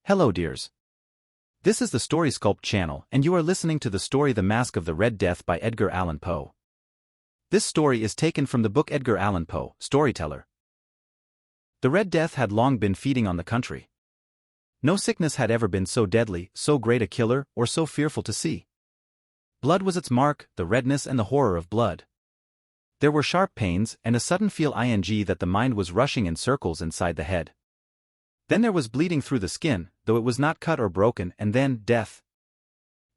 Hello dears. This is the StorySculpt channel and you are listening to the story The Masque of the Red Death by Edgar Allan Poe. This story is taken from the book Edgar Allan Poe, Storyteller. The Red Death had long been feeding on the country. No sickness had ever been so deadly, so great a killer, or so fearful to see. Blood was its mark, the redness and the horror of blood. There were sharp pains and a sudden feeling that the mind was rushing in circles inside the head. Then there was bleeding through the skin, though it was not cut or broken, and then death.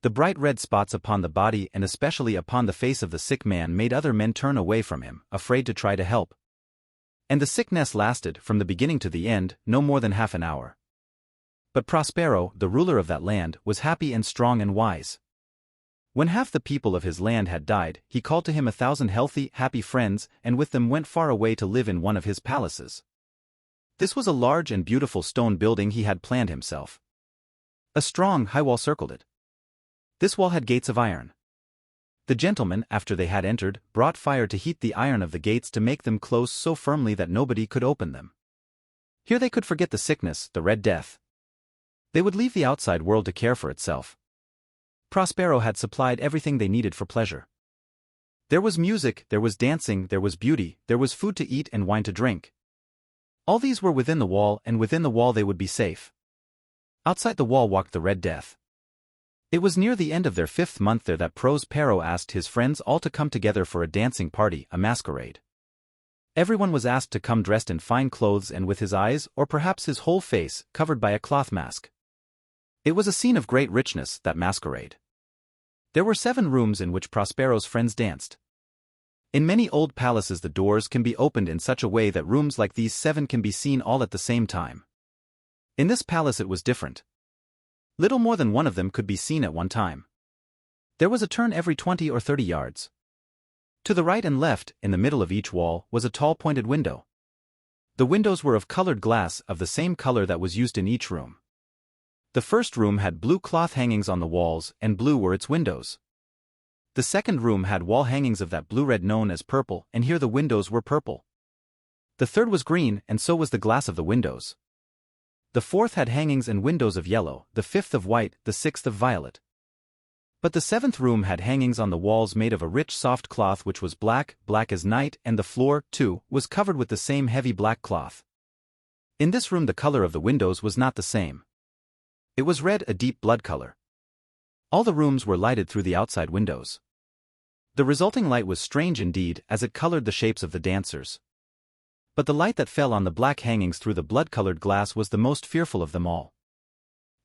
The bright red spots upon the body and especially upon the face of the sick man made other men turn away from him, afraid to try to help. And the sickness lasted, from the beginning to the end, no more than half an hour. But Prospero, the ruler of that land, was happy and strong and wise. When half the people of his land had died, he called to him 1,000 healthy, happy friends, and with them went far away to live in one of his palaces. This was a large and beautiful stone building he had planned himself. A strong, high wall circled it. This wall had gates of iron. The gentlemen, after they had entered, brought fire to heat the iron of the gates to make them close so firmly that nobody could open them. Here they could forget the sickness, the Red Death. They would leave the outside world to care for itself. Prospero had supplied everything they needed for pleasure. There was music, there was dancing, there was beauty, there was food to eat and wine to drink. All these were within the wall, and within the wall they would be safe. Outside the wall walked the Red Death. It was near the end of their 5th month there that Prospero asked his friends all to come together for a dancing party, a masquerade. Everyone was asked to come dressed in fine clothes and with his eyes, or perhaps his whole face, covered by a cloth mask. It was a scene of great richness, that masquerade. There were 7 rooms in which Prospero's friends danced. In many old palaces the doors can be opened in such a way that rooms like these 7 can be seen all at the same time. In this palace it was different. Little more than one of them could be seen at one time. There was a turn every 20 or 30 yards. To the right and left, in the middle of each wall, was a tall pointed window. The windows were of colored glass of the same color that was used in each room. The first room had blue cloth hangings on the walls, and blue were its windows. The second room had wall hangings of that blue-red known as purple, and here the windows were purple. The third was green, and so was the glass of the windows. The fourth had hangings and windows of yellow, the 5th of white, the 6th of violet. But the 7th room had hangings on the walls made of a rich soft cloth which was black, black as night, and the floor, too, was covered with the same heavy black cloth. In this room the color of the windows was not the same. It was red, a deep blood color. All the rooms were lighted through the outside windows. The resulting light was strange indeed, as it colored the shapes of the dancers. But the light that fell on the black hangings through the blood-colored glass was the most fearful of them all.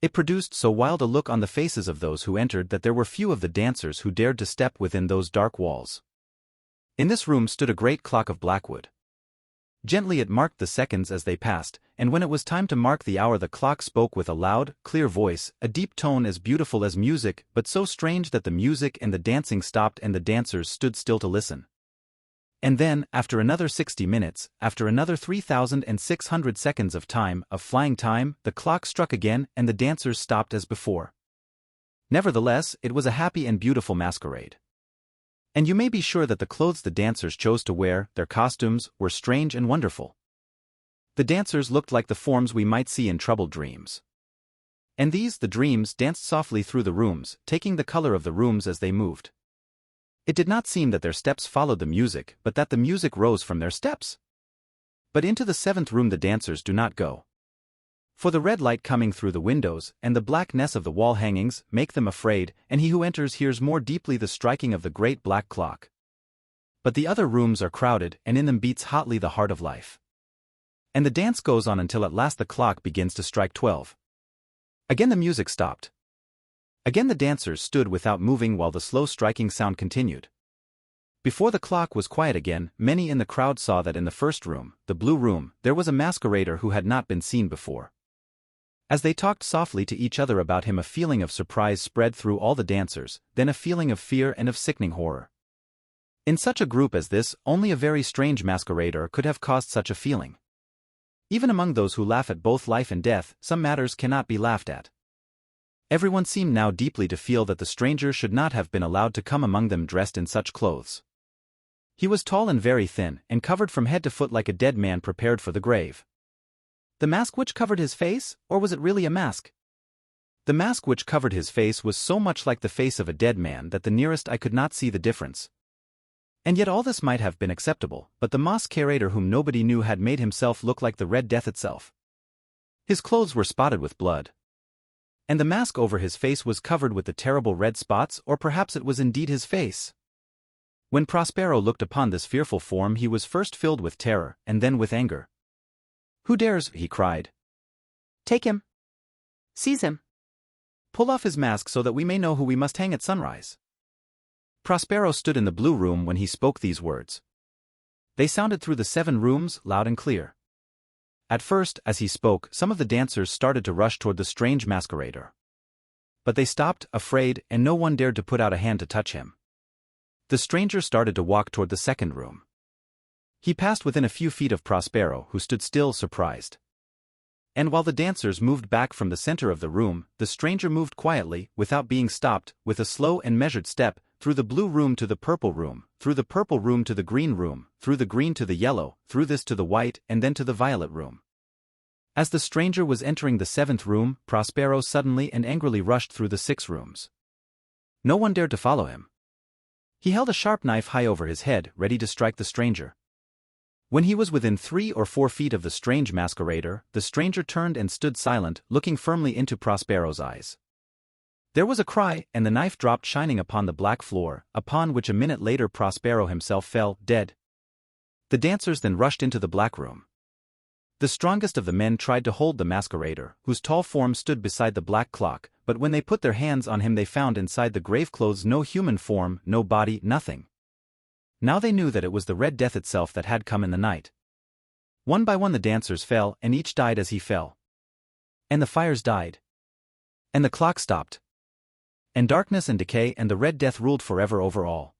It produced so wild a look on the faces of those who entered that there were few of the dancers who dared to step within those dark walls. In this room stood a great clock of blackwood. Gently it marked the seconds as they passed, and when it was time to mark the hour the clock spoke with a loud, clear voice, a deep tone as beautiful as music, but so strange that the music and the dancing stopped and the dancers stood still to listen. And then, after another 60 minutes, after another 3,600 seconds of time, of flying time, the clock struck again and the dancers stopped as before. Nevertheless, it was a happy and beautiful masquerade. And you may be sure that the clothes the dancers chose to wear, their costumes, were strange and wonderful. The dancers looked like the forms we might see in troubled dreams. And these, the dreams, danced softly through the rooms, taking the color of the rooms as they moved. It did not seem that their steps followed the music, but that the music rose from their steps. But into the 7th room the dancers do not go. For the red light coming through the windows, and the blackness of the wall hangings, make them afraid, and he who enters hears more deeply the striking of the great black clock. But the other rooms are crowded, and in them beats hotly the heart of life. And the dance goes on until at last the clock begins to strike 12. Again the music stopped. Again the dancers stood without moving while the slow striking sound continued. Before the clock was quiet again, many in the crowd saw that in the first room, the blue room, there was a masquerader who had not been seen before. As they talked softly to each other about him, a feeling of surprise spread through all the dancers, then a feeling of fear and of sickening horror. In such a group as this, only a very strange masquerader could have caused such a feeling. Even among those who laugh at both life and death, some matters cannot be laughed at. Everyone seemed now deeply to feel that the stranger should not have been allowed to come among them dressed in such clothes. He was tall and very thin, and covered from head to foot like a dead man prepared for the grave. The mask which covered his face, or was it really a mask? The mask which covered his face was so much like the face of a dead man that the nearest eye could not see the difference. And yet all this might have been acceptable, but the masquerader whom nobody knew had made himself look like the Red Death itself. His clothes were spotted with blood. And the mask over his face was covered with the terrible red spots, or perhaps it was indeed his face. When Prospero looked upon this fearful form, he was first filled with terror, and then with anger. "Who dares?" he cried. "Take him. Seize him. Pull off his mask so that we may know who we must hang at sunrise." Prospero stood in the blue room when he spoke these words. They sounded through the 7 rooms, loud and clear. At first, as he spoke, some of the dancers started to rush toward the strange masquerader. But they stopped, afraid, and no one dared to put out a hand to touch him. The stranger started to walk toward the 2nd room. He passed within a few feet of Prospero, who stood still, surprised. And while the dancers moved back from the center of the room, the stranger moved quietly, without being stopped, with a slow and measured step, through the blue room to the purple room, through the purple room to the green room, through the green to the yellow, through this to the white, and then to the violet room. As the stranger was entering the 7th room, Prospero suddenly and angrily rushed through the 6 rooms. No one dared to follow him. He held a sharp knife high over his head, ready to strike the stranger. When he was within 3 or 4 feet of the strange masquerader, the stranger turned and stood silent, looking firmly into Prospero's eyes. There was a cry, and the knife dropped shining upon the black floor, upon which a minute later Prospero himself fell, dead. The dancers then rushed into the black room. The strongest of the men tried to hold the masquerader, whose tall form stood beside the black clock, but when they put their hands on him they found inside the grave clothes no human form, no body, nothing. Now they knew that it was the Red Death itself that had come in the night. One by one the dancers fell, and each died as he fell. And the fires died. And the clock stopped. And darkness and decay and the Red Death ruled forever over all.